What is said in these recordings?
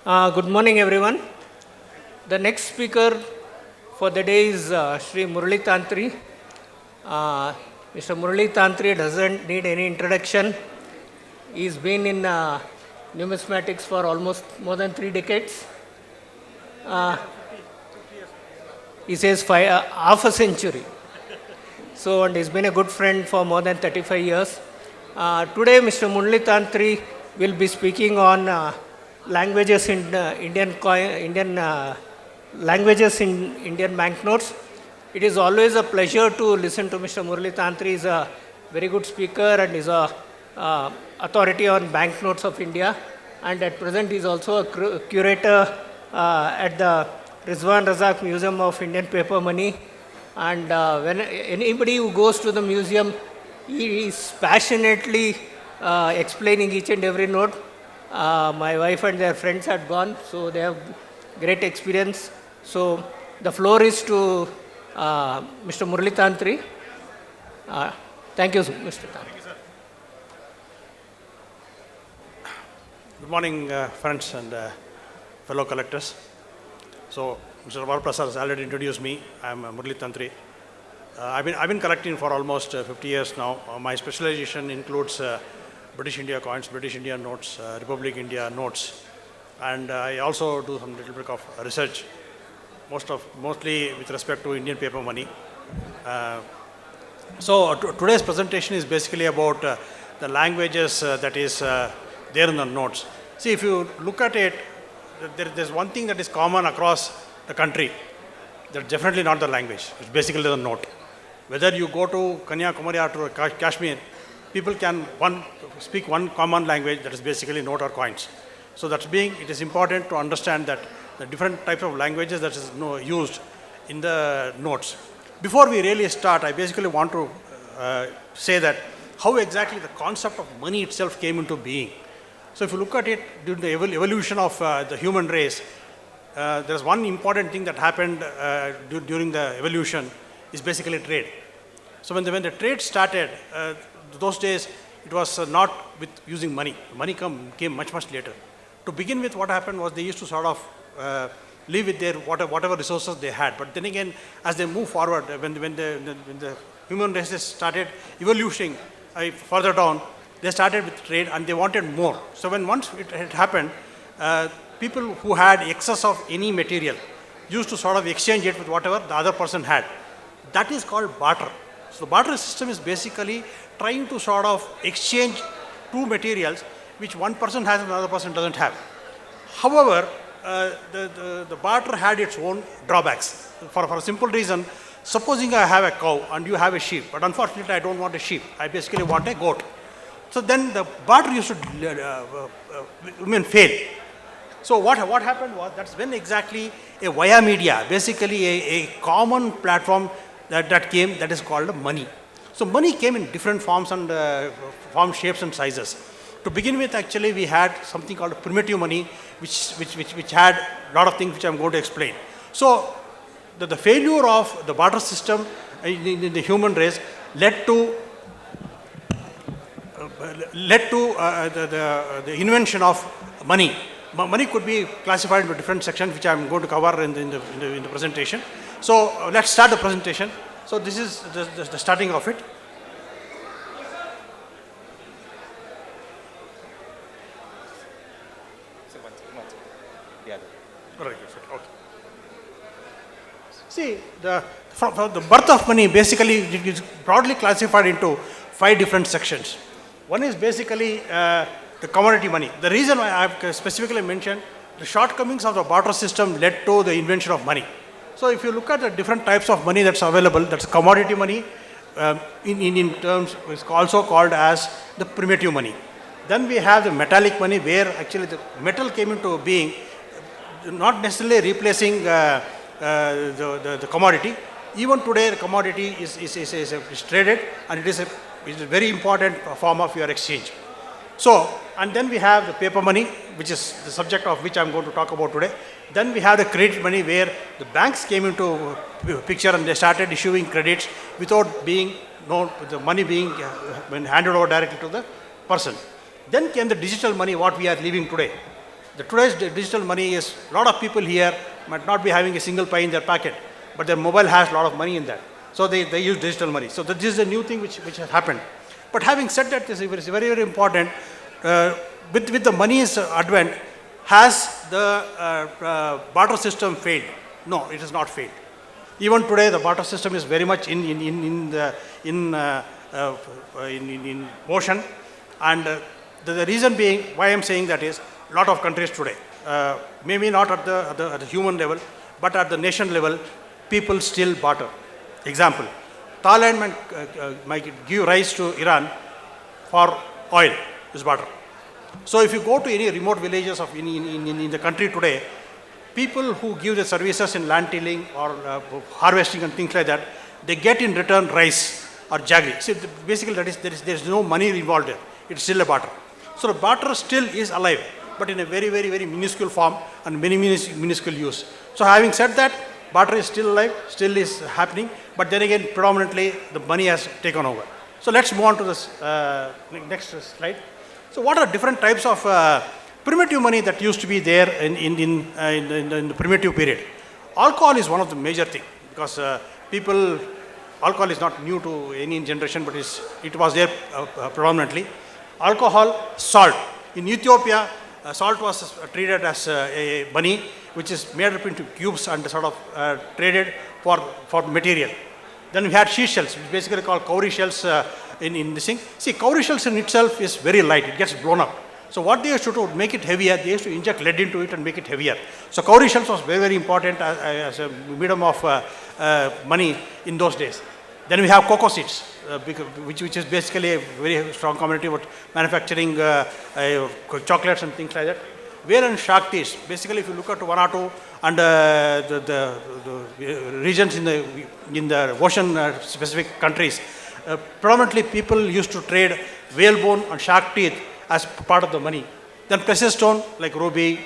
Good morning, everyone. The next speaker for the day is Sri Murali Tantri. Mr. Murali Tantri doesn't need any introduction. He's been in numismatics for almost more than 3 decades. He says half a century. So, and he's been a good friend for more than 35 years. Today, Mr. Murali Tantri will be speaking on languages in Indian languages in Indian banknotes. It is always a pleasure to listen to Mr. Murali Tantri. He is a very good speaker and is a authority on banknotes of India. And at present, he is also a curator at the Rizwan Razak Museum of Indian Paper Money. And when anybody who goes to the museum, he is passionately explaining each and every note. My wife and their friends had gone, so they have great experience. So the floor is to Mr. Murali Tantri. Thank you, Mr. Tantri. Good morning, friends and fellow collectors. So, Mr. Varprasad has already introduced me. I am Murali Tantri. I've been collecting for almost 50 years now. My specialization includes British India coins, British India notes, Republic India notes, and I also do some little bit of research, mostly with respect to Indian paper money. So today's presentation is basically about the languages that is there in the notes. See, if you look at it, there's one thing that is common across the country. That's definitely not the language. It's basically the note. Whether you go to Kanyakumari or to Kashmir, people can speak one common language, that is basically note or coins. So it is important to understand that the different types of languages that is used in the notes. Before we really start, I basically want to say that how exactly the concept of money itself came into being. So if you look at it during the evolution of the human race, there's one important thing that happened during the evolution is basically trade. So when the trade started, those days it was not with using money. Money came much later. To begin with, what happened was they used to sort of live with their whatever resources they had. But then again, as they move forward, when the human races started evolutioning further down, they started with trade and they wanted more. So once it happened, people who had excess of any material used to sort of exchange it with whatever the other person had. That is called barter. So the barter system is basically trying to sort of exchange two materials which one person has and another person doesn't have. However, the barter had its own drawbacks. For a simple reason, supposing I have a cow and you have a sheep, but unfortunately I don't want a sheep. I basically want a goat. So then the barter used to fail. So what happened was, that's when exactly a via media, basically a common platform that came, that is called money. So money came in different forms and form, shapes and sizes. To begin with, actually, we had something called primitive money, which had a lot of things which I'm going to explain. So the failure of the barter system in the human race led to the invention of money. Money could be classified into different sections, which I'm going to cover in the presentation. So let's start the presentation. So this is the starting of it. Okay. See, from the birth of money, basically it is broadly classified into 5 different sections. One is basically the commodity money. The reason why I have specifically mentioned the shortcomings of the barter system led to the invention of money. So if you look at the different types of money that's available, that's commodity money. In terms, it's also called as the primitive money. Then we have the metallic money, where actually the metal came into being, not necessarily replacing the commodity. Even today, the commodity is traded, and it is a very important form of your exchange. So, and then we have the paper money, which is the subject of which I'm going to talk about today. Then we have the credit money, where the banks came into picture and they started issuing credits without being known, the money being handed over directly to the person. Then came the digital money, what we are living today. The today's digital money is, a lot of people here might not be having a single pie in their pocket, but their mobile has a lot of money in that. So they use digital money. So this is a new thing which has happened. But having said that, this is very, very important. With the money's advent, has the barter system failed? No, it has not failed. Even today, the barter system is very much in motion, and the reason being why I am saying that is a lot of countries today, maybe not at the human level, but at the nation level, people still barter. Example, Thailand might give rise to Iran for oil, is barter. So if you go to any remote villages of in the country today, people who give the services in land tilling or harvesting and things like that, they get in return rice or jaggery. See, basically there is no money involved there. It's still a barter. So the barter still is alive, but in a very, very, very minuscule form and very minuscule use. So having said that, barter is still alive, still is happening, but then again, predominantly the money has taken over. So let's move on to this next slide. So what are different types of primitive money that used to be there in the primitive period? Alcohol is one of the major things, because alcohol is not new to any generation, but it was there predominantly. Alcohol, salt. In Ethiopia, salt was treated as a money which is made up into cubes and sort of traded for material. Then we had she shells, which basically called cowrie shells in this thing. See, cowrie shells in itself is very light, it gets blown up. So what they used to do to make it heavier, they used to inject lead into it and make it heavier. So cowrie shells was very, very important as a medium of money in those days. Then we have cocoa seeds, which is basically a very strong commodity about manufacturing chocolates and things like that. Whale and shark teeth. Basically, if you look at Vanuatu and the regions in the ocean specific countries, predominantly people used to trade whalebone and shark teeth as part of the money. Then precious stone like ruby,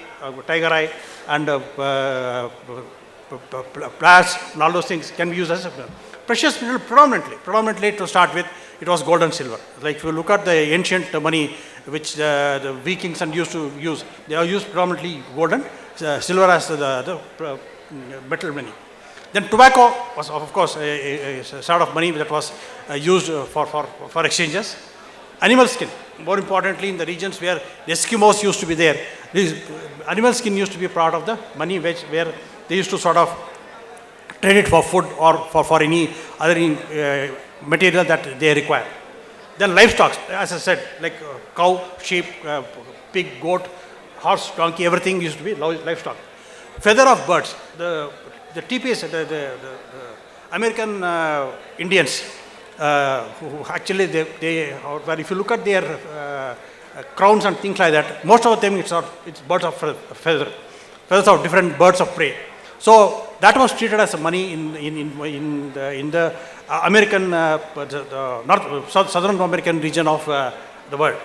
tiger eye, and brass, and all those things can be used as precious metal. Predominantly to start with, it was gold and silver. Like if you look at the ancient money which the Vikings and used to use, they are used predominantly gold and silver as the metal money. Then tobacco was of course a sort of money that was used for exchanges. Animal skin, more importantly in the regions where the Eskimos used to be there, animal skin used to be part of the money where they used to sort of trade it for food or for any other material that they require. Then livestock, as I said, like cow, sheep, pig, goat, horse, donkey, everything used to be livestock. Feather of birds, the TPS, the American Indians, who actually if you look at their crowns and things like that, most of them it's birds of feathers of different birds of prey. So that was treated as money in the American, southern American region of the world.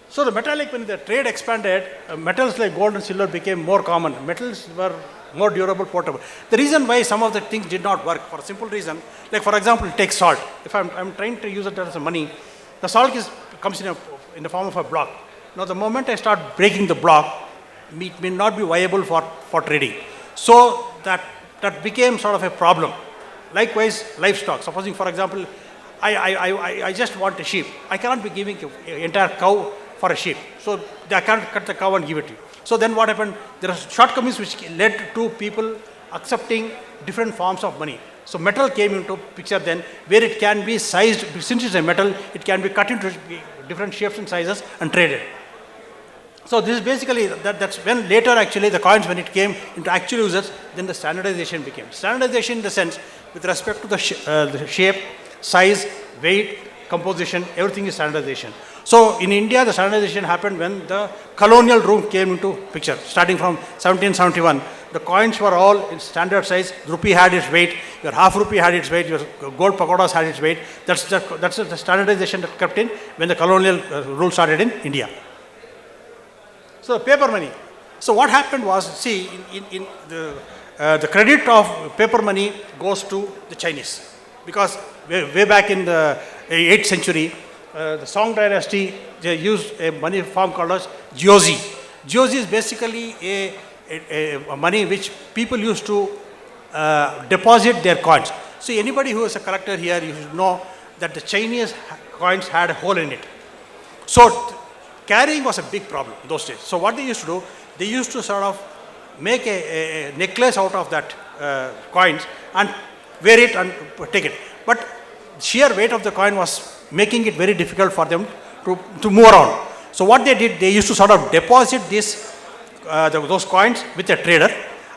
So the metallic, when the trade expanded, metals like gold and silver became more common. Metals were more durable, portable. The reason why some of the things did not work, for a simple reason, like for example, take salt. If I'm trying to use it as a money, the salt comes in the form of a block. Now the moment I start breaking the block, it may not be viable for trading. So that became sort of a problem. Likewise, livestock. Supposing, for example, I just want a sheep. I cannot be giving an entire cow for a sheep. So I can't cut the cow and give it to you. So then what happened? There are shortcomings which led to people accepting different forms of money. So metal came into picture then, where it can be sized. Since it's a metal, it can be cut into different shapes and sizes and traded. So this is basically, that's when later actually the coins, when it came into actual users, then the standardization became. Standardization in the sense, with respect to the shape, size, weight, composition, everything is standardization. So in India, the standardization happened when the colonial rule came into picture. Starting from 1771, the coins were all in standard size. Rupee had its weight, your half rupee had its weight, your gold pagodas had its weight. That's the standardization that crept in when the colonial rule started in India. So the paper money. So what happened was, see, in the credit of paper money goes to the Chinese, because way back in the 8th century, the Song dynasty, they used a money form called as Jozi. Jozi is basically a money which people used to deposit their coins. See, anybody who is a collector here, you should know that the Chinese coins had a hole in it. So carrying was a big problem in those days. So what they used to do, they used to sort of make a necklace out of that coins and wear it and take it. But sheer weight of the coin was making it very difficult for them to move around. So what they did, they used to sort of deposit those coins with a trader,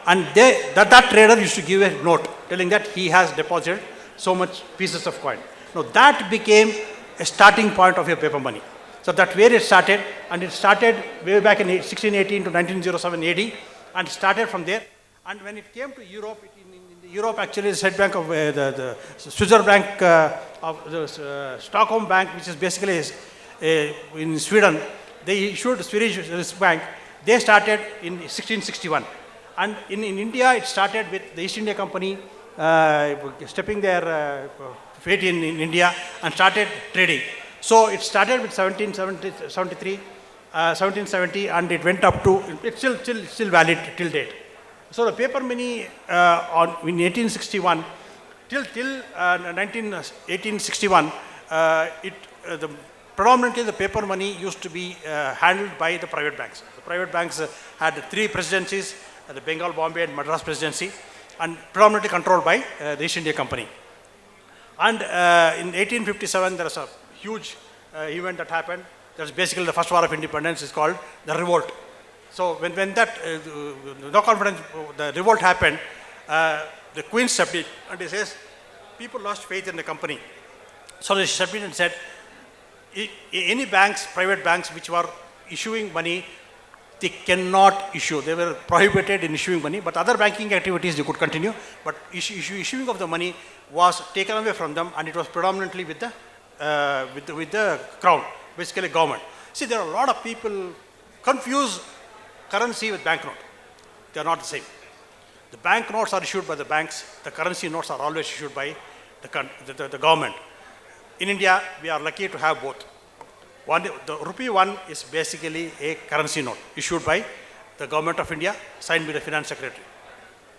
and that trader used to give a note telling that he has deposited so much pieces of coin. Now that became a starting point of your paper money. So that's where it started, and it started way back in 1618 to 1907 AD, and started from there. And when it came to Europe, in Europe actually the State Bank of the Swiss Bank of the Stockholm Bank, which is basically in Sweden, they issued the Swedish Swiss Bank. They started in 1661. And in India, it started with the East India Company stepping their fate in India and started trading. So it started with 1770, and it went up to, it's still valid till date. So the paper money in 1861 till 1861, predominantly the paper money used to be handled by the private banks. The private banks had three presidencies, the Bengal, Bombay and Madras presidency, and predominantly controlled by the East India Company. And in 1857, there was a huge event that happened. That's basically the first war of independence. Is called the revolt. So when that no confidence, the revolt happened, the Queen stepped in and he says, people lost faith in the company. So they stepped in and said, any banks, private banks which were issuing money, they cannot issue. They were prohibited in issuing money, but other banking activities they could continue. But issuing of the money was taken away from them, and it was predominantly with the crown, basically government. See, there are a lot of people confuse currency with banknote. They are not the same. The banknotes are issued by the banks. The currency notes are always issued by the government. In India, we are lucky to have both. The rupee one is basically a currency note issued by the government of India, signed by the finance secretary.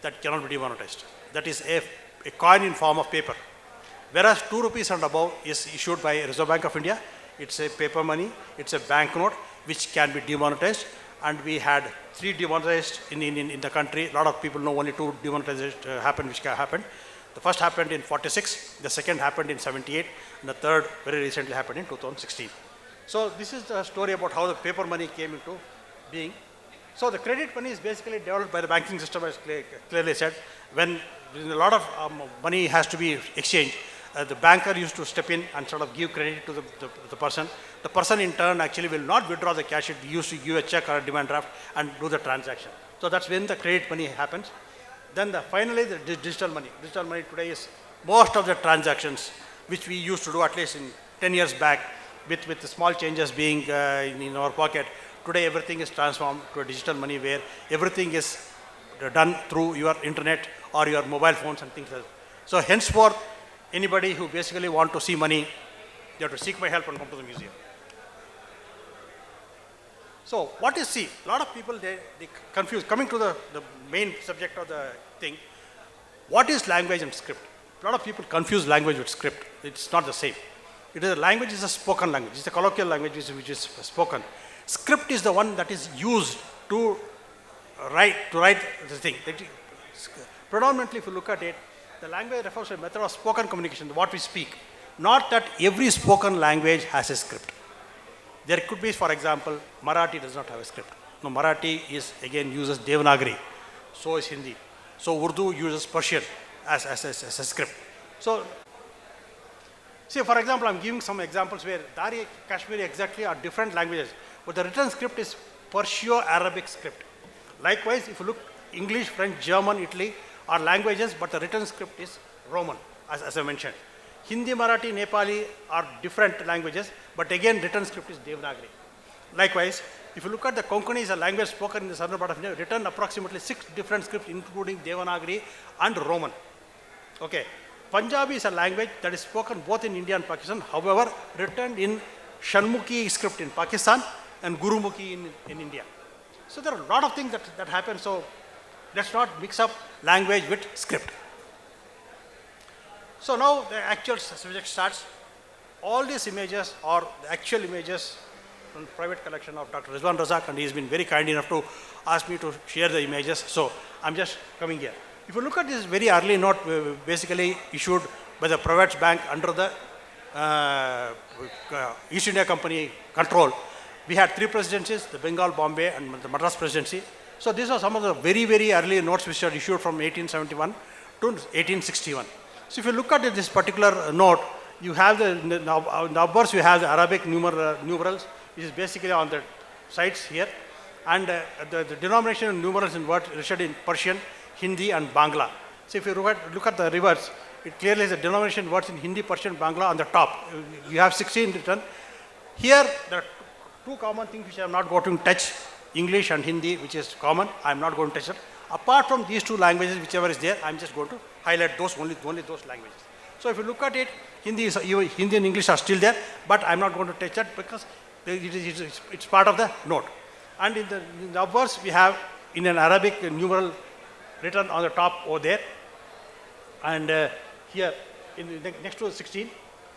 That cannot be demonetized. That is a coin in form of paper. Whereas 2 rupees and above is issued by Reserve Bank of India. It's a paper money. It's a banknote which can be demonetized. And we had 3 demonetized in the country. A lot of people know only 2 demonetized happened, which happened. The first happened in 46, the second happened in 78, and the third very recently happened in 2016. So this is the story about how the paper money came into being. So the credit money is basically developed by the banking system, as clearly said. When a lot of money has to be exchanged, the banker used to step in and sort of give credit to the person. The person in turn actually will not withdraw the cash. It used to give a check or a demand draft and do the transaction. So that's when the credit money happens. Then finally the digital money. Digital money today is most of the transactions which we used to do at least in 10 years back with the small changes being in our pocket. Today everything is transformed to a digital money where everything is done through your internet or your mobile phones and things like that. So henceforth, anybody who basically want to see money, they have to seek my help and come to the museum. So what is C? A lot of people, they confuse. Coming to the main subject of the thing, what is language and script? A lot of people confuse language with script. It's not the same. Language is a spoken language. It's a colloquial language which is spoken. Script is the one that is used to write the thing. Predominantly, if you look at it, the language refers to a method of spoken communication, what we speak. Not that every spoken language has a script. There could be, for example, Marathi does not have a script. No, Marathi uses Devanagari. So is Hindi. So Urdu uses Persian as a script. So, see, for example, I'm giving some examples where Dari, Kashmiri exactly are different languages, but the written script is Perso-Arabic script. Likewise, if you look, English, French, German, Italy are languages, but the written script is Roman, as I mentioned. Hindi, Marathi, Nepali are different languages, but again, written script is Devanagari. Likewise, if you look at the Konkani, is a language spoken in the southern part of India, written approximately 6 different scripts, including Devanagari and Roman. Okay. Punjabi is a language that is spoken both in India and Pakistan, however, written in Shanmukhi script in Pakistan and Gurumukhi in India. So there are a lot of things that happen, so let's not mix up language with script. So now the actual subject starts. All these images are the actual images from private collection of Dr. Rizwan Razak, and he has been very kind enough to ask me to share the images. So I'm just coming here. If you look at this very early note, basically issued by the Providence Bank under the East India Company control, we had 3 presidencies, the Bengal, Bombay, and the Madras presidency. So these are some of the very, very early notes which are issued from 1871 to 1861. So if you look at this particular note, you have the numbers, you have the Arabic numerals, which is basically on the sides here, and the denomination of numerals in words written in Persian, Hindi, and Bangla. So if you look at the reverse, it clearly is the denomination words in Hindi, Persian, Bangla on the top. You have 16 written. Here, there are 2 common things which I am not going to touch, English and Hindi, which is common. I am not going to touch it. Apart from these 2 languages, whichever is there, I am just going to highlight those only those languages. So if you look at it, Hindi and English are still there, but I am not going to touch that because it's part of the note. And in the numbers, we have in an Arabic numeral written on the top over there, and here in the next to 16,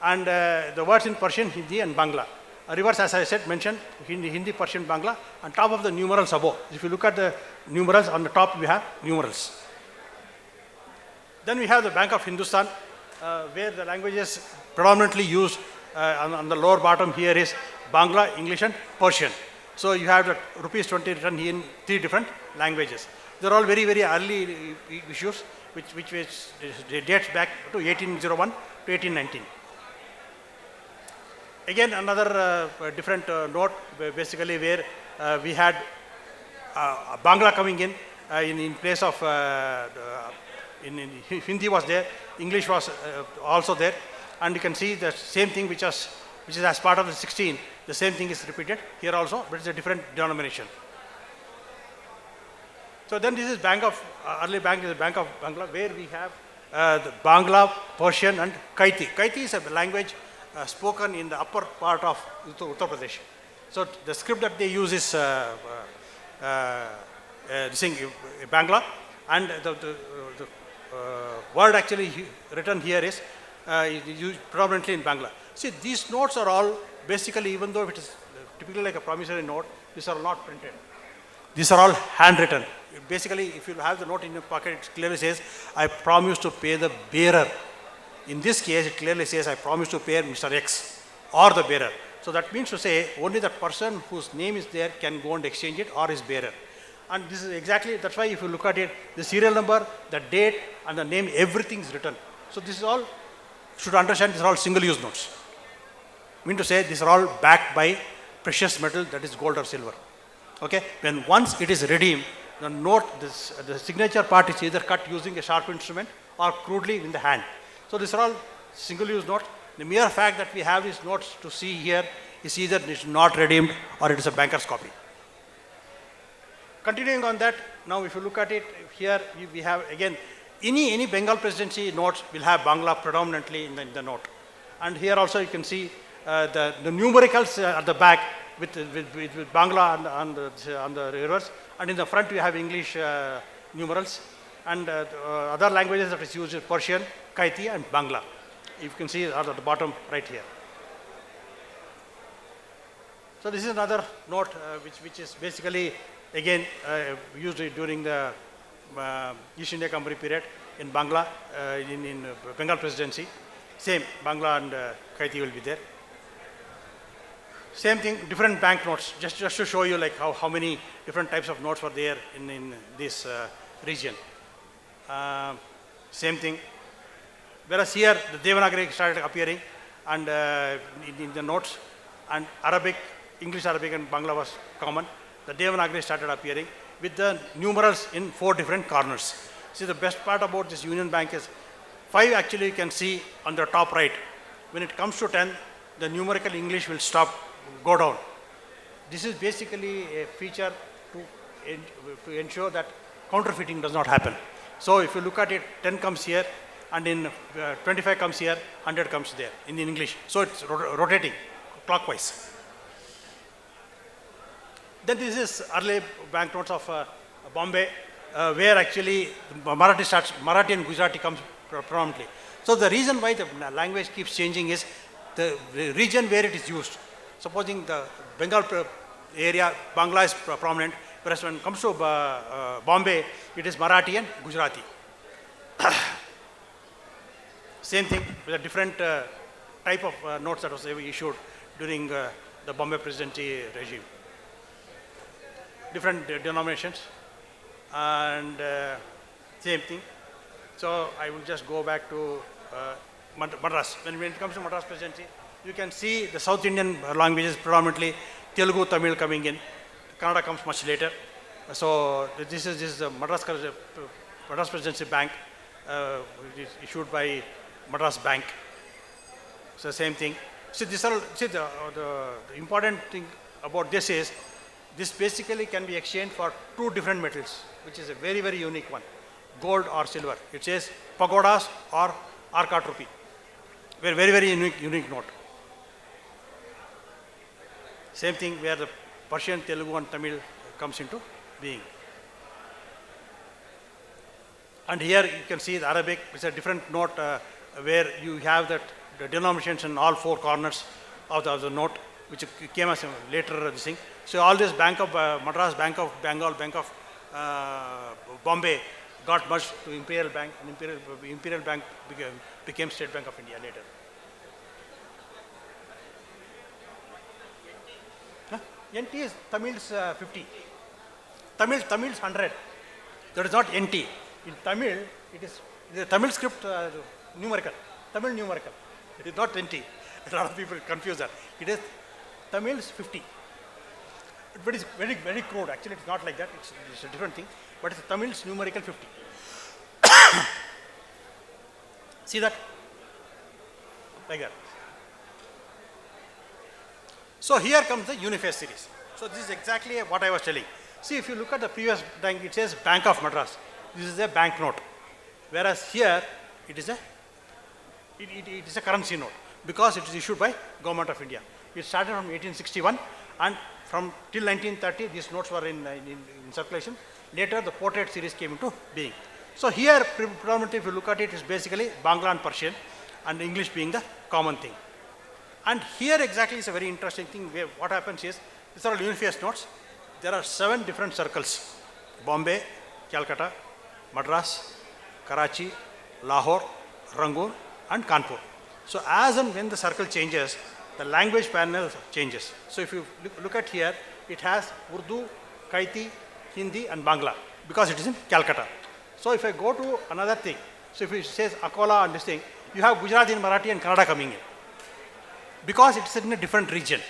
and the words in Persian, Hindi, and Bangla. Reverse, as I said, mentioned Hindi, Persian, Bangla, on top of the numerals above. If you look at the numerals on the top, we have numerals. Then we have the Bank of Hindustan, where the languages predominantly used on the lower bottom here is Bangla, English, and Persian. So you have the rupees 20 written in 3 different languages. They're all very, very early issues, which dates back to 1801 to 1819. Again, another different note, basically where we had Bangla coming in place of in Hindi was there, English was also there, and you can see the same thing which is as part of the 16. The same thing is repeated here also, but it's a different denomination. So then this is early bank is the Bank of Bangla, where we have the Bangla, Persian, and Kaiti. Kaiti is a language spoken in the upper part of Uttar Pradesh. So the script that they use is Bangla, and the word actually written here is used predominantly in Bangla. See, these notes are all basically, even though it is typically like a promissory note, these are not printed. These are all handwritten. Basically, if you have the note in your pocket, it clearly says, I promise to pay the bearer. In this case, it clearly says, I promise to pay Mr. X or the bearer. So that means to say, only the person whose name is there can go and exchange it, or his bearer. And this is exactly, that's why if you look at it, the serial number, the date, and the name, everything is written. So this is all, should understand, these are all single-use notes. Mean to say, these are all backed by precious metal, that is gold or silver. Okay? When once it is redeemed, the note, the signature part is either cut using a sharp instrument or crudely in the hand. So these are all single-use notes. The mere fact that we have these notes to see here is either it is not redeemed or it is a banker's copy. Continuing on that, now if you look at it, here we have again, any Bengal presidency notes will have Bangla predominantly in the note. And here also you can see the numericals at the back with Bangla on the reverse, and in the front we have English numerals, and other languages that is used is Persian, Kaiti, and Bangla. You can see at the bottom right here. So this is another note which is basically again used during the East India Company period in Bangla, in Bengal presidency. Same, Bangla and Kaiti will be there. Same thing, different banknotes, just to show you like how many different types of notes were there in this region. Same thing. Whereas here, the Devanagari started appearing, and in the notes, and Arabic, English, Arabic, and Bangla was common. The Devanagari started appearing with the numerals in 4 different corners. See, the best part about this Union Bank is 5 actually you can see on the top right. When it comes to 10, the numerical English will go down. This is basically a feature to ensure that counterfeiting does not happen. So if you look at it, 10 comes here, and in 25 comes here, 100 comes there in English. So it's rotating clockwise. Then this is early banknotes of Bombay, where actually Marathi and Gujarati comes prominently. So the reason why the language keeps changing is the region where it is used. Supposing the Bengal area, Bangla is prominent, whereas when it comes to Bombay, it is Marathi and Gujarati. Same thing with a different type of notes that was issued during the Bombay Presidency regime. Different denominations and same thing. So I will just go back to Madras. When it comes to Madras Presidency, you can see the South Indian languages predominantly Telugu, Tamil coming in. Kannada comes much later. So this is the Madras Presidency Bank, it is issued by Madras Bank. So same thing. See, the important thing about this is this basically can be exchanged for two different metals, which is a very, very unique one, gold or silver. It says pagodas or arcot rupee. Very, very unique note. Same thing where the Persian, Telugu and Tamil comes into being. And here you can see the Arabic, it's a different note where you have the denominations in all four corners of the note, which came as a later this thing. So all this Bank of Madras, Bank of Bengal, Bank of Bombay got merged to Imperial Bank, and Imperial Bank became State Bank of India later. NT is Tamil's 50. Tamil's 100. That is not NT. In Tamil, it is the Tamil script numerical. Tamil numerical. It is not NT. A lot of people confuse that. It is Tamil's 50. But it's very, very crude. Actually, it's not like that. It's a different thing. But it's Tamil's numerical 50. See that? Like that. So here comes the Uniface series. So this is exactly what I was telling. See, if you look at the previous bank, it says Bank of Madras. This is a banknote. Whereas here, it is a currency note because it is issued by Government of India. It started from 1861 and from till 1930, these notes were in circulation. Later, the portrait series came into being. So here, predominantly, if you look at it, is basically Bangla and Persian, and English being the common thing. And here exactly is a very interesting thing where what happens is, these are Uniface notes. There are 7 different circles: Bombay, Calcutta, Madras, Karachi, Lahore, Rangoon, and Kanpur. So as and when the circle changes, the language panel changes. So if you look at here, it has Urdu, Kaiti, Hindi, and Bangla because it is in Calcutta. So if I go to another thing, so if it says Akola and this thing, you have Gujarati and Marathi and Kannada coming in because it's in a different region.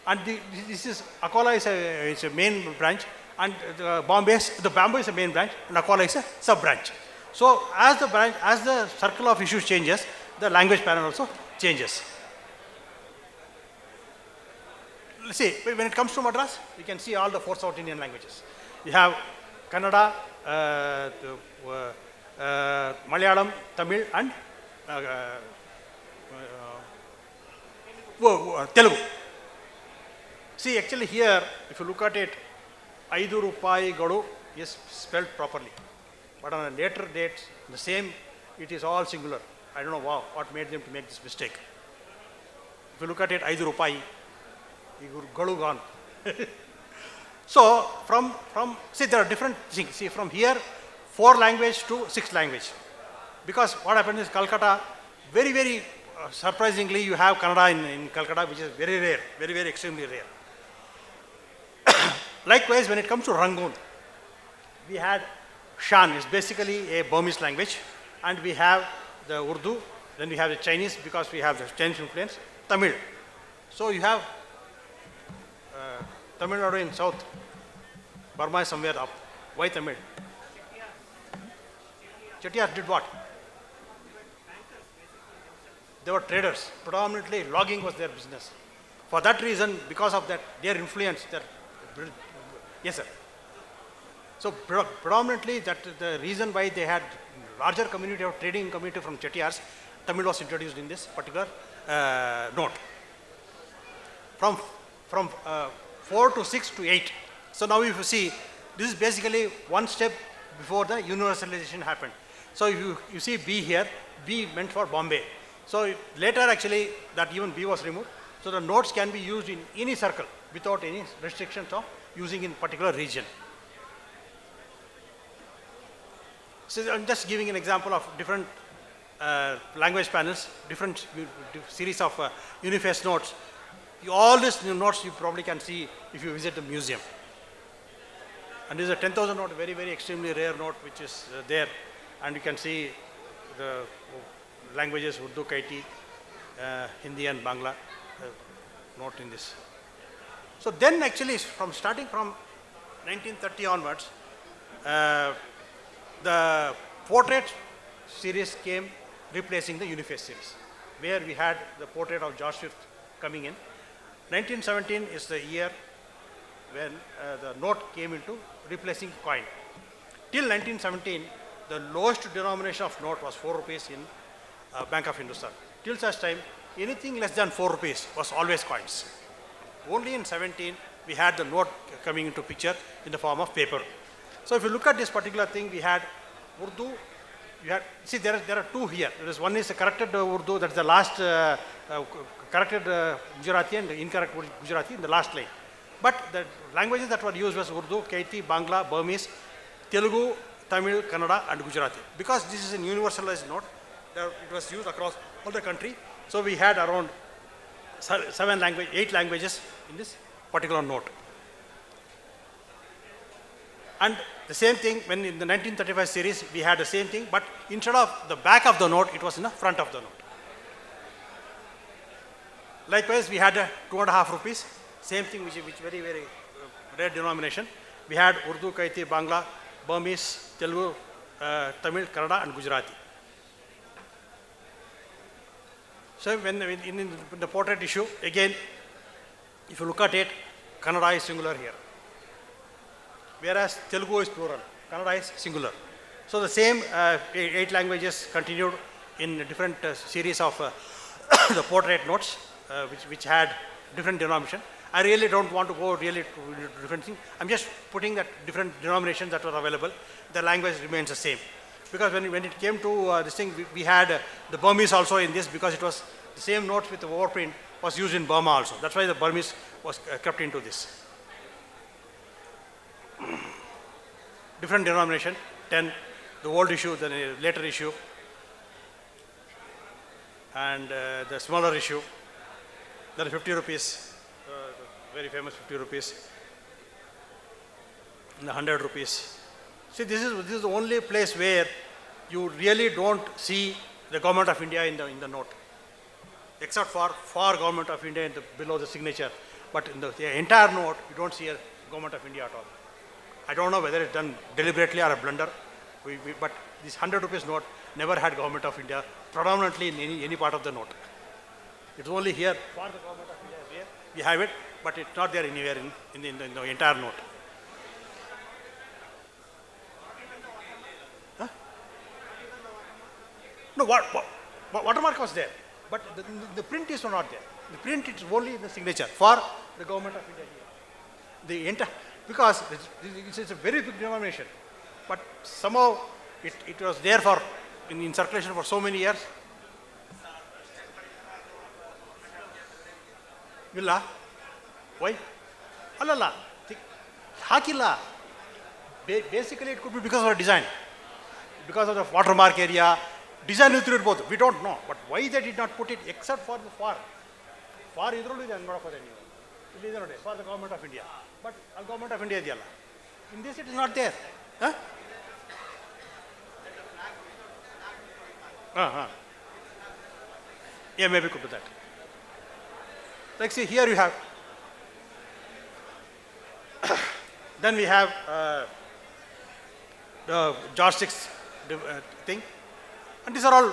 And this is Akola is a main branch, and the Bombay is a main branch, and Akola is a sub branch. So as the circle of issues changes, the language panel also changes. See, when it comes to Madras, you can see all the 4 South Indian languages. You have Kannada, Malayalam, Tamil, and Telugu. See, actually here, if you look at it, 5 Rupai Gadu is spelled properly. But on a later date, the same, it is all singular. I don't know what made them to make this mistake. If you look at it, 5 Rupai, Gadu gone. So, see, there are different things. See, from here, 4 language to 6 language. Because what happens is Calcutta, very, very surprisingly, you have Kannada in Calcutta, which is very rare, very, very extremely rare. Likewise, when it comes to Rangoon, we had Shan, is basically a Burmese language, and we have the Urdu, then we have the Chinese because we have the Chinese influence, Tamil. So you have Tamil Nadu in south, Burma is somewhere up. Why Tamil? Chettiars did what? They were traders. Predominantly, logging was their business. For that reason, because of that, their influence, yes, sir. So predominantly, that the reason why they had larger community of trading community from Chettiars, Tamil was introduced in this particular note. From 4 to 6 to 8. So now if you see, this is basically one step before the universalization happened. So if you see B here, B meant for Bombay. So later actually that even B was removed. So the notes can be used in any circle without any restrictions of using in particular region. So I'm just giving an example of different language panels, different series of uniface notes. All these notes you probably can see if you visit the museum. And this is a 10,000 note, very, very extremely rare note which is there. And you can see the languages Urdu, Kaiti, Hindi and Bangla note in this. So then actually starting from 1930 onwards, the portrait series came replacing the uniface series, where we had the portrait of George V coming in. 1917 is the year when the note came into replacing coin. Till 1917, the lowest denomination of note was 4 rupees in Bank of Hindustan. Till such time, anything less than 4 rupees was always coins. Only in 17, we had the note coming into picture in the form of paper. So if you look at this particular thing, we had Urdu, see there are two here. There is one is a corrected Urdu, that's the last corrected Gujarati and incorrect Gujarati in the last line. But the languages that were used was Urdu, Kaiti, Bangla, Burmese, Telugu, Tamil, Kannada and Gujarati. Because this is a universalized note, it was used across all the country. So we had around 8 languages in this particular note. And the same thing when in the 1935 series we had the same thing, but instead of the back of the note, it was in the front of the note. Likewise, we had 2.5 rupees, same thing which very, very rare denomination. We had Urdu, Kaiti, Bangla, Burmese, Telugu, Tamil, Kannada and Gujarati. So when in the portrait issue, again, if you look at it, Kannada is singular here. Whereas Telugu is plural, Kannada is singular. So the same 8 languages continued in different series of the portrait notes, which had different denomination. I really don't want to go really to different things. I'm just putting that different denominations that were available. The language remains the same. Because when it came to this thing, we had the Burmese also in this, because it was the same notes with the overprint was used in Burma also. That's why the Burmese was kept into this. Different denomination, 10, the old issue, the later issue, and the smaller issue. There are 50 rupees, the very famous 50 rupees, and the 100 rupees. See, this is the only place where you really don't see the Government of India in the note, except for Government of India below the signature. But in the entire note, you don't see a Government of India at all. I don't know whether it's done deliberately or a blunder, but this 100 rupees note never had Government of India predominantly in any part of the note. It's only here for the Government of India here. We have it, but it's not there anywhere in the entire note. Huh? No, watermark was there, but the print is not there. The print is only in the signature for the Government of India here. The entire, because it's a very big denomination, but somehow it was there in circulation for so many years. Villa? Why? Alala. Hakila. Basically, it could be because of the design, because of the watermark area. Design is through both. We don't know, but why they did not put it except for the far. Far is not for anyone. For the Government of India. But the Government of India is in this, it is not there. Huh? Yeah, maybe could do that. Like see, here you have. Then we have the George VI thing. And these are all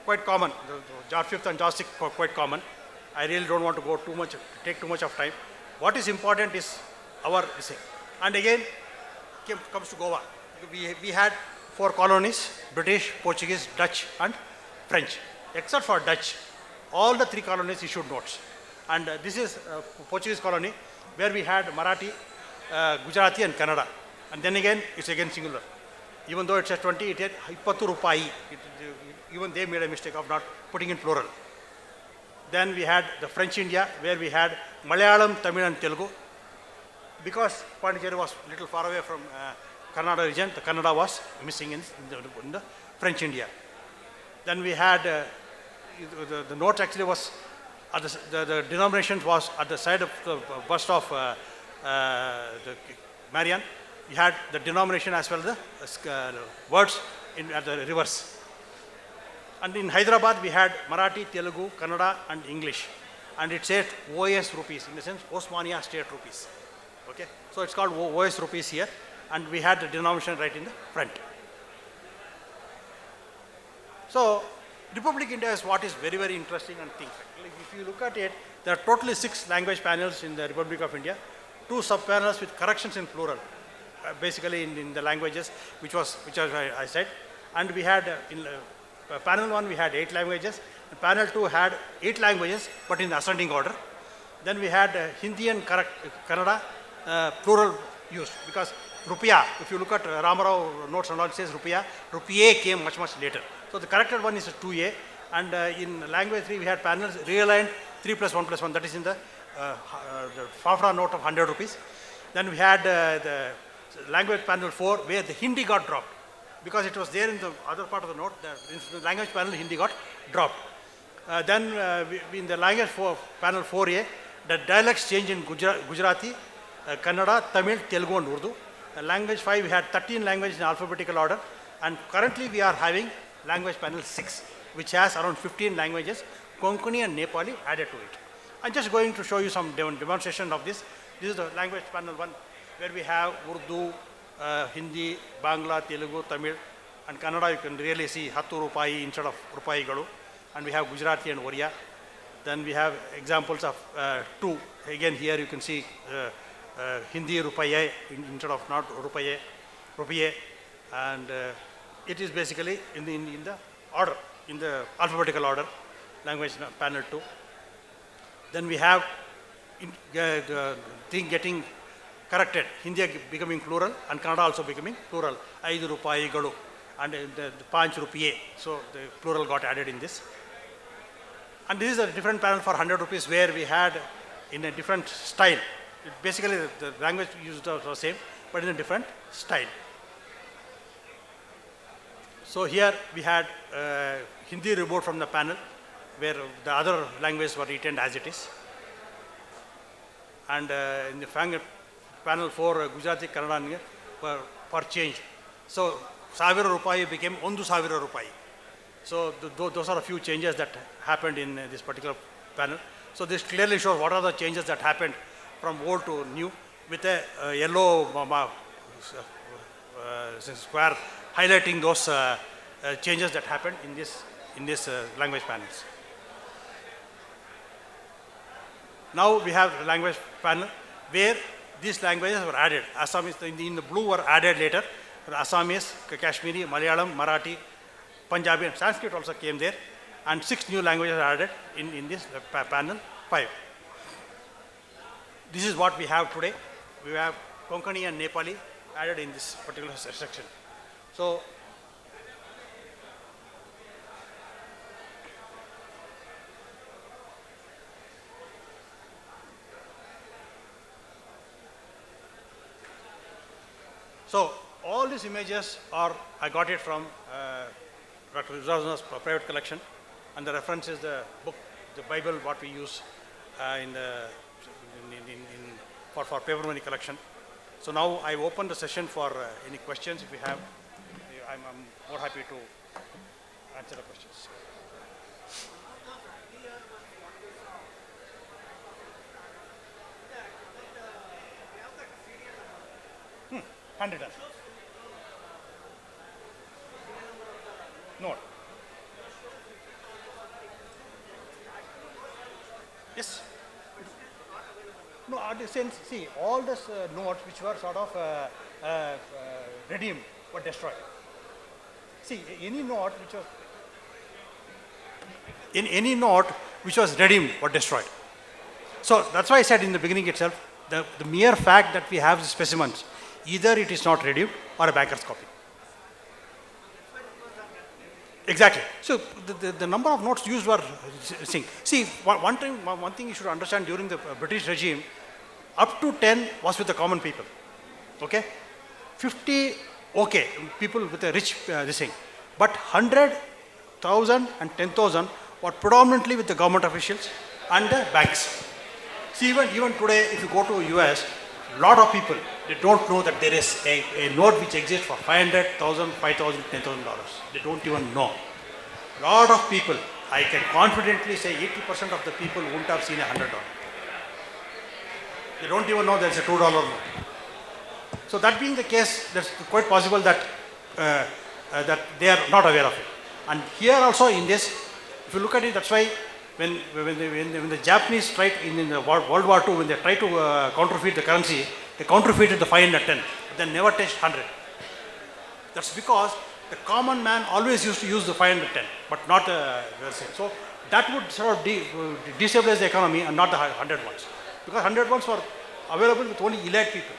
quite common. The George V and George VI are quite common. I really don't want to take too much of time. What is important is our thing. And again, comes to Goa. We had four colonies: British, Portuguese, Dutch, and French. Except for Dutch, all the three colonies issued notes. And this is Portuguese colony, where we had Marathi, Gujarati, and Kannada. And then again, it's again singular. Even though it says 20, it had Ippattu Rupai. Even they made a mistake of not putting in plural. Then we had the French India, where we had Malayalam, Tamil, and Telugu. Because Pondicherry was a little far away from Kannada region, the Kannada was missing in the French India. Then we had the notes actually was at the denomination was at the side of the bust of the Marian. We had the denomination as well as the words at the reverse. And in Hyderabad we had Marathi, Telugu, Kannada, and English. And it said OS rupees, in the sense Osmania state rupees. Okay, so it's called OS rupees here, and we had the denomination right in the front. So, Republic India is what is very, very interesting and things. Like if you look at it, there are totally 6 language panels in the Republic of India, 2 sub-panels with corrections in plural, basically in the languages, which I said. And we had, in panel 1, we had 8 languages, and panel 2 had 8 languages, but in ascending order. Then we had Hindi and Kannada, plural used, because Rupiah, if you look at Ramarao notes and all, it says Rupiah. Rupiah came much, much later. So the corrected one is 2A, and in language 3 we had panels realigned 3 plus 1 plus 1, that is in the Fafra note of 100 rupees. Then we had the language panel 4, where the Hindi got dropped, because it was there in the other part of the note, in the language panel Hindi got dropped. Then in the language panel 4A, the dialects change in Gujarati, Kannada, Tamil, Telugu, and Urdu. Language 5, we had 13 languages in alphabetical order, and currently we are having language panel 6, which has around 15 languages, Konkani and Nepali added to it. I'm just going to show you some demonstration of this. This is the language panel 1, where we have Urdu, Hindi, Bangla, Telugu, Tamil, and Kannada. You can really see Hattu Rupai instead of Rupai Galu, and we have Gujarati and Oriya. Then we have examples of 2. Again, here you can see Hindi Rupaye instead of not Rupaye, and it is basically in the order, in the alphabetical order, language panel 2. Then we have the thing getting corrected, Hindi becoming plural and Kannada also becoming plural, Aidu Rupai Galu, and the Panch Rupiye, so the plural got added in this. And this is a different panel for 100 rupees, where we had in a different style. Basically, the language used was the same, but in a different style. So here we had Hindi removed from the panel, where the other languages were retained as it is. And in the panel 4, Gujarati, Kannada were changed. So, Savira Rupai became Ondu Savira Rupai. So, those are a few changes that happened in this particular panel. So, this clearly shows what are the changes that happened from old to new, with a yellow square highlighting those changes that happened in this language panels. Now we have the language panel where these languages were added. Assamese in the blue were added later. Assamese, Kashmiri, Malayalam, Marathi, Punjabi, and Sanskrit also came there, and 6 new languages are added in this panel 5. This is what we have today. We have Konkani and Nepali added in this particular section. So, all these images I got it from Dr. Rizazana's private collection, and the reference is the book, the Bible, what we use for paper money collection. So now I open the session for any questions. If you have, I'm more happy to answer the questions. Handwritten. Note. Yes. No, sense, see, all these notes which were sort of redeemed were destroyed. See, any note which was redeemed or destroyed. So that's why I said in the beginning itself, the mere fact that we have the specimens, either it is not redeemed or a banker's copy. Exactly. So the number of notes used were sing. See, one thing you should understand during the British regime, up to 10 was with the common people. Okay? 50, okay, people with a rich this thing. But 100,000 and 10,000 were predominantly with the government officials and the banks. See, even today, if you go to US, lot of people, they don't know that there is a note which exists for 500,000, 5,000, 10,000 dollars. They don't even know. Lot of people, I can confidently say 80% of the people wouldn't have seen $100. They don't even know there's a $2 note. So that being the case, that's quite possible that that they are not aware of it. And here also in this, if you look at it, that's why when the Japanese tried in the World War II, when they tried to counterfeit the currency, they counterfeited the 5 and the 10, but they never touched 100. That's because the common man always used to use the 5 and the 10, but not the same. So that would sort of destabilize the economy and not the 100 ones. Because 100 ones were available with only elite people,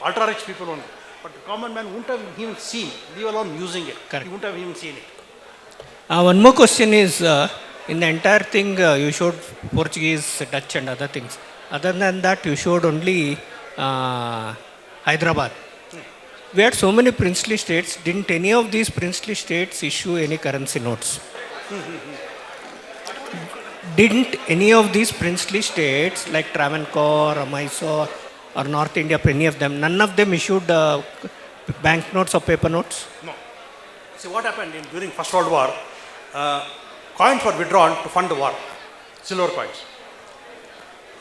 ultra rich people only. But the common man wouldn't have even seen, leave alone using it. Correct. He wouldn't have even seen it. One more question is, in the entire thing, you showed Portuguese, Dutch and other things. Other than that, you showed only Hyderabad. We had so many princely states. Didn't any of these princely states issue any currency notes? Didn't any of these princely states like Travancore or Mysore or North India, any of them, none of them issued banknotes or paper notes? No. See what happened during First World War, coins were withdrawn to fund the war, silver coins.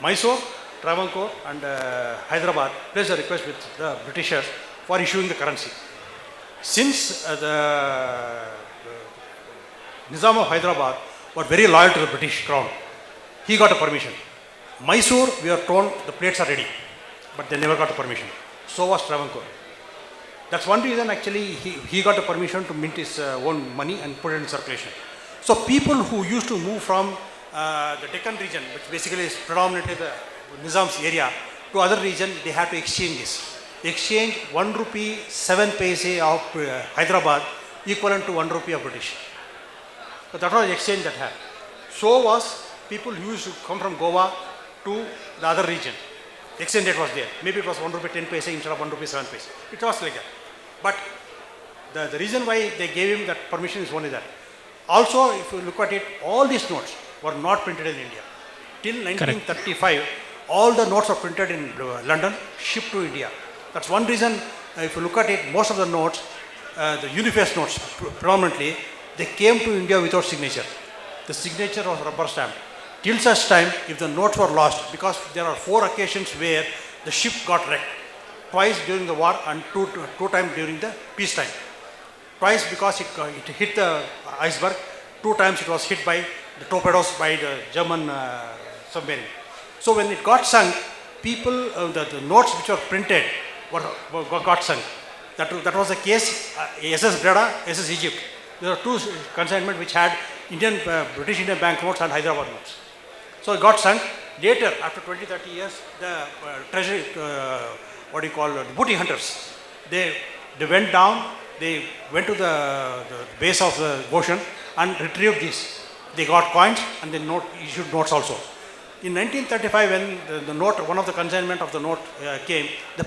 Mysore, Travancore and Hyderabad placed a request with the Britishers for issuing the currency. Since the Nizam of Hyderabad were very loyal to the British crown, he got a permission. Mysore, we are told the plates are ready, but they never got the permission. So was Travancore. That's one reason actually he got the permission to mint his own money and put it in circulation. So people who used to move from the Deccan region, which basically is predominantly the Nizam's area, to other region, they had to exchange this. Exchange 1 rupee 7 paise of Hyderabad equivalent to 1 rupee of British. So that was the exchange that had. So was people who used to come from Goa to the other region. The exchange rate was there. Maybe it was 1 rupee 10 paise instead of 1 rupee 7 paise. It was like that. But the reason why they gave him that permission is only that. Also, if you look at it, all these notes were not printed in India. Till 1935, all the notes were printed in London, shipped to India. That's one reason, if you look at it, most of the notes, the Uniface notes predominantly, they came to India without signature. The signature was rubber stamped. Till such time, if the notes were lost, because there are 4 occasions where the ship got wrecked. Twice during the war and two times during the peacetime. Twice because it hit the iceberg, 2 times it was hit by the torpedoes by the German submarine. So when it got sunk, people, the notes which were printed got sunk. That was the case, SS Breda, SS Egypt. There are 2 consignments which had British Indian banknotes and Hyderabad notes. So it got sunk. Later, after 20-30 years, the treasury, the booty hunters, they went down, they went to the base of the ocean and retrieved these. They got coins and they issued notes also. In 1935, when the note, one of the consignment of the note came, the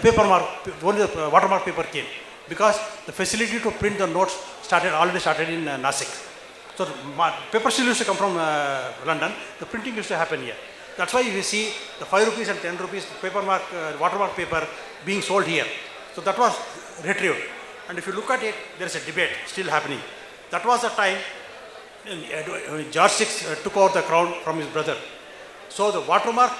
only the watermark paper came, because the facility to print the notes already started in Nasik. So the paper still used to come from London. The printing used to happen here. That's why you see the 5 rupees and 10 rupees watermark paper being sold here. So that was retrieved. And if you look at it, there is a debate still happening. That was the time George VI took over the crown from his brother. So the watermark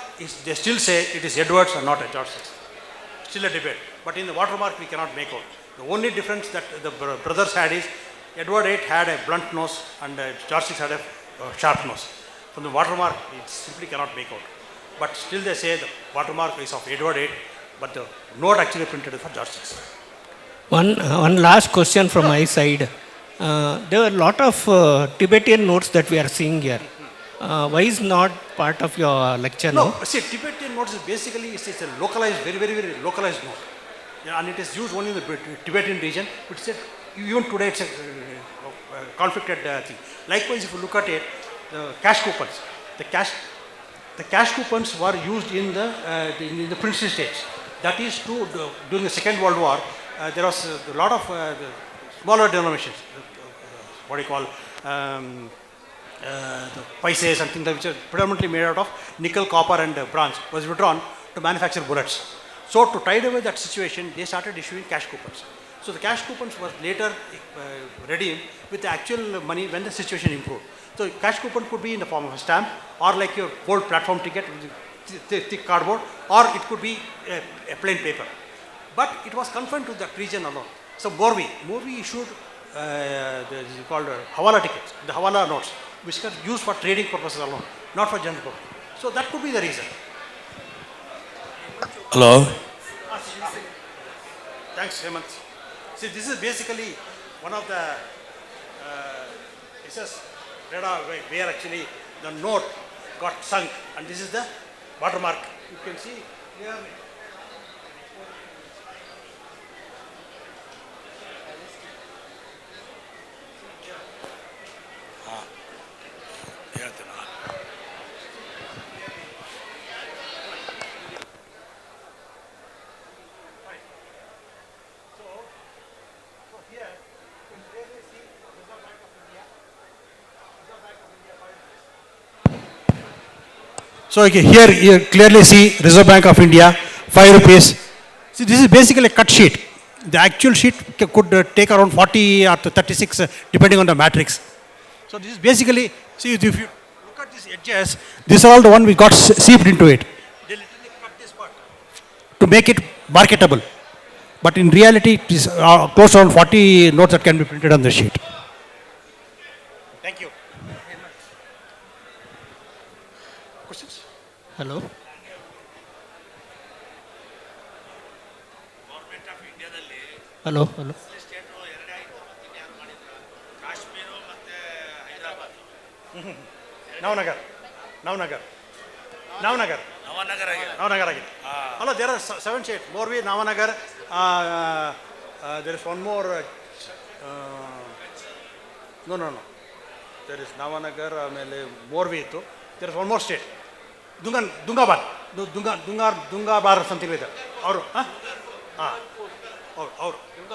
they still say it is Edward's and not a George VI. Still a debate. But in the watermark we cannot make out. The only difference that the brothers had is Edward VIII had a blunt nose and George VI had a sharp nose. From the watermark, it simply cannot make out. But still they say the watermark is of Edward VIII, but the note actually printed is for George VI. One last question from my side. There are a lot of Tibetan notes that we are seeing here. Why is not part of your lecture No, now? see, Tibetan notes is basically it's a localized, very localized note. Yeah, and it is used only in the Tibetan region. But it's even today it's a conflicted thing. Likewise, if you look at it, the cash coupons, the cash, the cash coupons were used in in the princely states. That is true during the Second World War. There was a lot of the smaller denominations. What do you call? The pieces and things which are predominantly made out of nickel, copper and bronze was withdrawn to manufacture bullets. So to tide away that situation, they started issuing cash coupons. So the cash coupons was later redeemed with the actual money when the situation improved. So cash coupon could be in the form of a stamp or like your gold platform ticket with thick cardboard, or it could be a plain paper. But it was confined to that region alone. So Morvi issued this is called Hawala tickets, the Hawala notes, which are used for trading purposes alone, not for general public. So that could be the reason. Hello. Thanks, Hemant. See, this is basically one of the cases where actually the note got sunk, and this is the watermark. You can see here. So okay, here you clearly see Reserve Bank of India, 5 rupees. See, this is basically a cut sheet. The actual sheet could take around 40 or 36 depending on the matrix. So this is basically, see if you look at these edges, these are all the one we got seeped into it. They literally cut this part to make it marketable. But in reality, it is close to around 40 notes that can be printed on the sheet. Thank you. Questions? Hello? Hello? Hello? Navnagar. Navnagar. Navnagar. Navanagar again. Hello, there are 7 states. Morvi, Navanagar. There is one more. No. There is Navanagar, Morvi. There is one more state. Dungabar. Dungabar or something like that.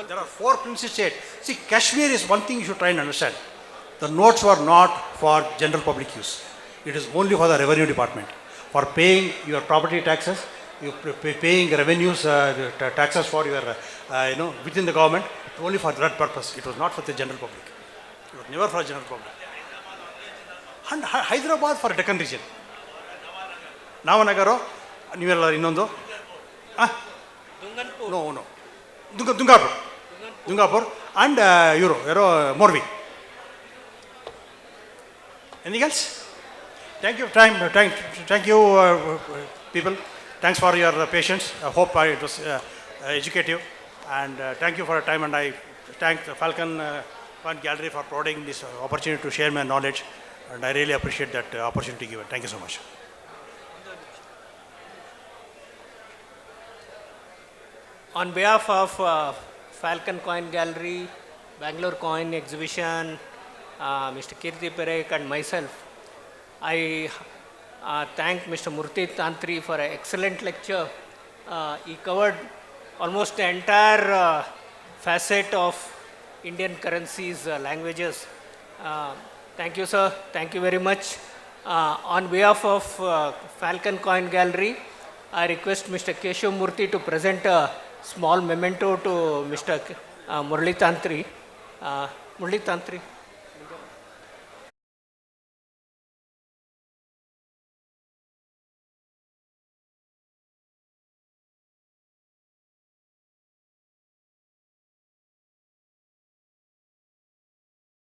There are 4 princely states. See, Kashmir is one thing you should try and understand. The notes were not for general public use. It is only for the revenue department. For paying your property taxes, you paying revenues, taxes for your, within the government, only for that purpose. It was not for the general public. It was never for the general public. And Hyderabad for Deccan region. Navanagaro, Nivella Inondo. No. Dungapur and Morvi. Anything else? Thank you, thank you, people. Thanks for your patience. I hope it was educative, and thank you for your time. And I thank the Falcon Point Gallery for providing this opportunity to share my knowledge, and I really appreciate that opportunity given. Thank you so much. On behalf of Falcon Coin Gallery, Bangalore Coin Exhibition, Mr. Kirti Parekh and myself, I thank Mr. Murali Tantri for an excellent lecture. He covered almost the entire facet of Indian currencies, languages. Thank you, sir. Thank you very much. On behalf of Falcon Coin Gallery, I request Mr. Keshav Murthy to present a small memento to Mr. Murali Tantri. Murali Tantri.